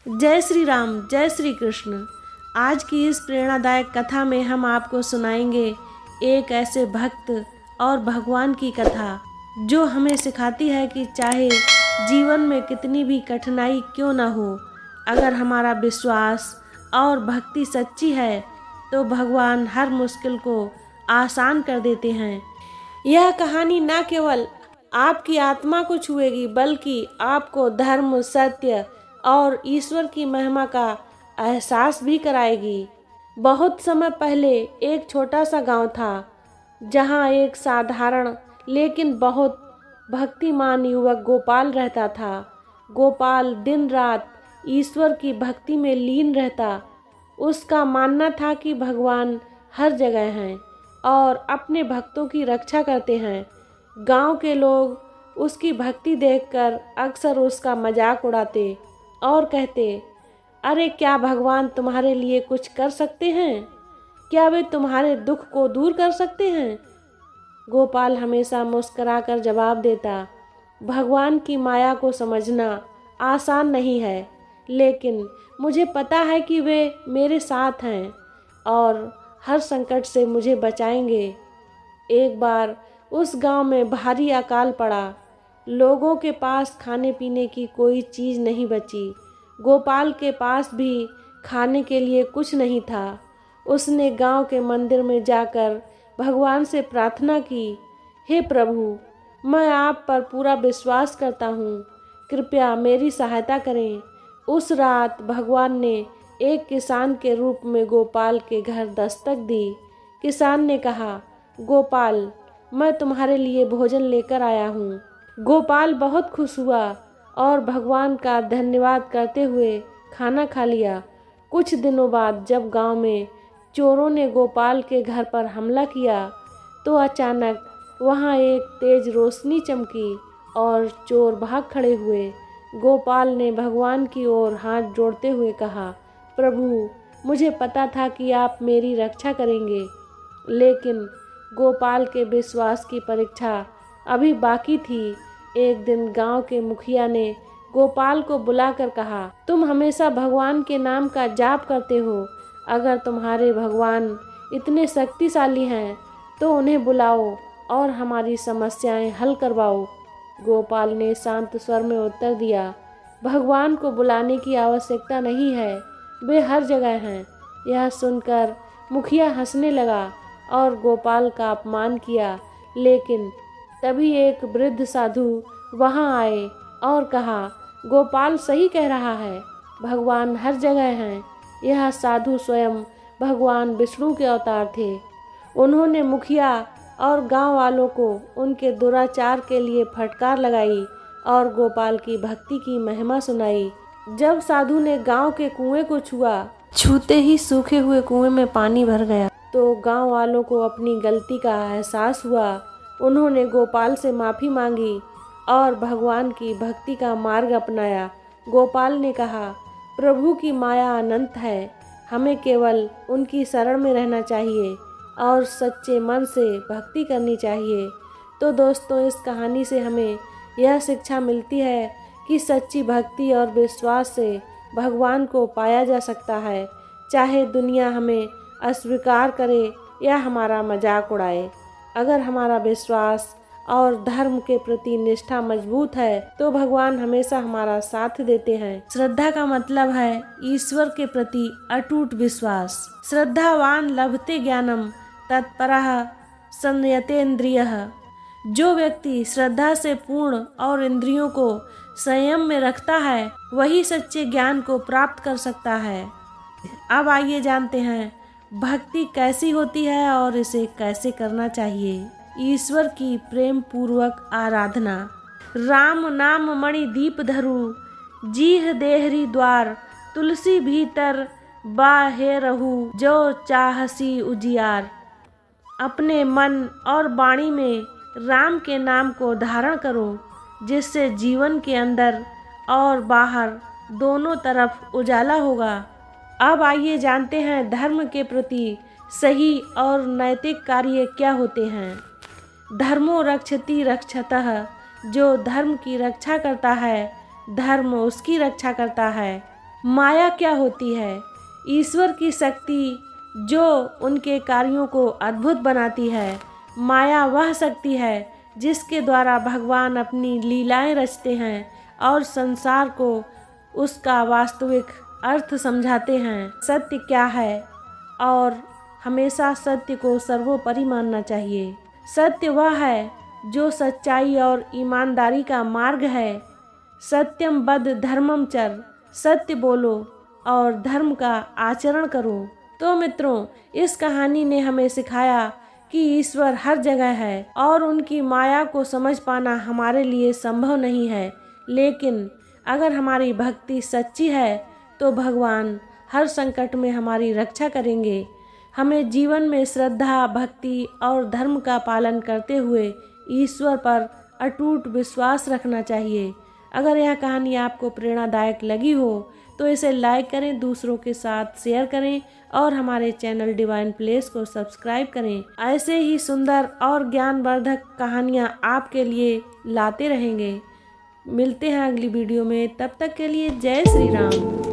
जय श्री राम, जय श्री कृष्ण। आज की इस प्रेरणादायक कथा में हम आपको सुनाएंगे एक ऐसे भक्त और भगवान की कथा जो हमें सिखाती है कि चाहे जीवन में कितनी भी कठिनाई क्यों न हो, अगर हमारा विश्वास और भक्ति सच्ची है तो भगवान हर मुश्किल को आसान कर देते हैं। यह कहानी न केवल आपकी आत्मा को छुएगी बल्कि आपको धर्म, सत्य और ईश्वर की महिमा का एहसास भी कराएगी। बहुत समय पहले एक छोटा सा गांव था जहां एक साधारण लेकिन बहुत भक्तिमान युवक गोपाल रहता था। गोपाल दिन रात ईश्वर की भक्ति में लीन रहता। उसका मानना था कि भगवान हर जगह हैं और अपने भक्तों की रक्षा करते हैं। गांव के लोग उसकी भक्ति देखकर अक्सर उसका मजाक उड़ाते और कहते, अरे क्या भगवान तुम्हारे लिए कुछ कर सकते हैं? क्या वे तुम्हारे दुख को दूर कर सकते हैं? गोपाल हमेशा मुस्कुराकर जवाब देता, भगवान की माया को समझना आसान नहीं है, लेकिन मुझे पता है कि वे मेरे साथ हैं और हर संकट से मुझे बचाएंगे। एक बार उस गांव में भारी अकाल पड़ा। लोगों के पास खाने पीने की कोई चीज़ नहीं बची। गोपाल के पास भी खाने के लिए कुछ नहीं था। उसने गांव के मंदिर में जाकर भगवान से प्रार्थना की, हे प्रभु, मैं आप पर पूरा विश्वास करता हूँ, कृपया मेरी सहायता करें। उस रात भगवान ने एक किसान के रूप में गोपाल के घर दस्तक दी। किसान ने कहा, गोपाल, मैं तुम्हारे लिए भोजन लेकर आया हूँ। गोपाल बहुत खुश हुआ और भगवान का धन्यवाद करते हुए खाना खा लिया। कुछ दिनों बाद जब गांव में चोरों ने गोपाल के घर पर हमला किया तो अचानक वहां एक तेज रोशनी चमकी और चोर भाग खड़े हुए। गोपाल ने भगवान की ओर हाथ जोड़ते हुए कहा, प्रभु, मुझे पता था कि आप मेरी रक्षा करेंगे। लेकिन गोपाल के विश्वास की परीक्षा अभी बाकी थी। एक दिन गांव के मुखिया ने गोपाल को बुलाकर कहा, तुम हमेशा भगवान के नाम का जाप करते हो। अगर तुम्हारे भगवान इतने शक्तिशाली हैं तो उन्हें बुलाओ और हमारी समस्याएं हल करवाओ। गोपाल ने शांत स्वर में उत्तर दिया, भगवान को बुलाने की आवश्यकता नहीं है, वे हर जगह हैं। यह सुनकर मुखिया हंसने लगा और गोपाल का अपमान किया। लेकिन तभी एक वृद्ध साधु वहां आए और कहा, गोपाल सही कह रहा है, भगवान हर जगह हैं। यह साधु स्वयं भगवान विष्णु के अवतार थे। उन्होंने मुखिया और गांव वालों को उनके दुराचार के लिए फटकार लगाई और गोपाल की भक्ति की महिमा सुनाई। जब साधु ने गांव के कुएं को छूते ही सूखे हुए कुएं में पानी भर गया तो गांव वालों को अपनी गलती का एहसास हुआ। उन्होंने गोपाल से माफ़ी मांगी और भगवान की भक्ति का मार्ग अपनाया। गोपाल ने कहा, प्रभु की माया अनंत है, हमें केवल उनकी शरण में रहना चाहिए और सच्चे मन से भक्ति करनी चाहिए। तो दोस्तों, इस कहानी से हमें यह शिक्षा मिलती है कि सच्ची भक्ति और विश्वास से भगवान को पाया जा सकता है, चाहे दुनिया हमें अस्वीकार करे या हमारा मजाक उड़ाए। अगर हमारा विश्वास और धर्म के प्रति निष्ठा मजबूत है तो भगवान हमेशा हमारा साथ देते हैं। श्रद्धा का मतलब है ईश्वर के प्रति अटूट विश्वास। श्रद्धावान लभते ज्ञानम तत्परः संयतेन्द्रियः। जो व्यक्ति श्रद्धा से पूर्ण और इंद्रियों को संयम में रखता है वही सच्चे ज्ञान को प्राप्त कर सकता है। अब आइए जानते हैं भक्ति कैसी होती है और इसे कैसे करना चाहिए। ईश्वर की प्रेम पूर्वक आराधना। राम नाम मणि दीप धरु, जीह देहरी द्वार, तुलसी भीतर बाहे रहू, जो चाहसी उजियार। अपने मन और वाणी में राम के नाम को धारण करो, जिससे जीवन के अंदर और बाहर दोनों तरफ उजाला होगा। अब आइए जानते हैं धर्म के प्रति सही और नैतिक कार्य क्या होते हैं। धर्मो रक्षति रक्षतः। जो धर्म की रक्षा करता है धर्म उसकी रक्षा करता है। माया क्या होती है? ईश्वर की शक्ति जो उनके कार्यों को अद्भुत बनाती है। माया वह शक्ति है जिसके द्वारा भगवान अपनी लीलाएं रचते हैं और संसार को उसका वास्तविक अर्थ समझाते हैं। सत्य क्या है? और हमेशा सत्य को सर्वोपरि मानना चाहिए। सत्य वह है जो सच्चाई और ईमानदारी का मार्ग है। सत्यम वद धर्मम चर, सत्य बोलो और धर्म का आचरण करो। तो मित्रों, इस कहानी ने हमें सिखाया कि ईश्वर हर जगह है और उनकी माया को समझ पाना हमारे लिए संभव नहीं है। लेकिन अगर हमारी भक्ति सच्ची है तो भगवान हर संकट में हमारी रक्षा करेंगे। हमें जीवन में श्रद्धा, भक्ति और धर्म का पालन करते हुए ईश्वर पर अटूट विश्वास रखना चाहिए। अगर यह कहानी आपको प्रेरणादायक लगी हो तो इसे लाइक करें, दूसरों के साथ शेयर करें और हमारे चैनल डिवाइन प्लेस को सब्सक्राइब करें। ऐसे ही सुंदर और ज्ञानवर्धक कहानियाँ आपके लिए लाते रहेंगे। मिलते हैं अगली वीडियो में, तब तक के लिए जय श्री राम।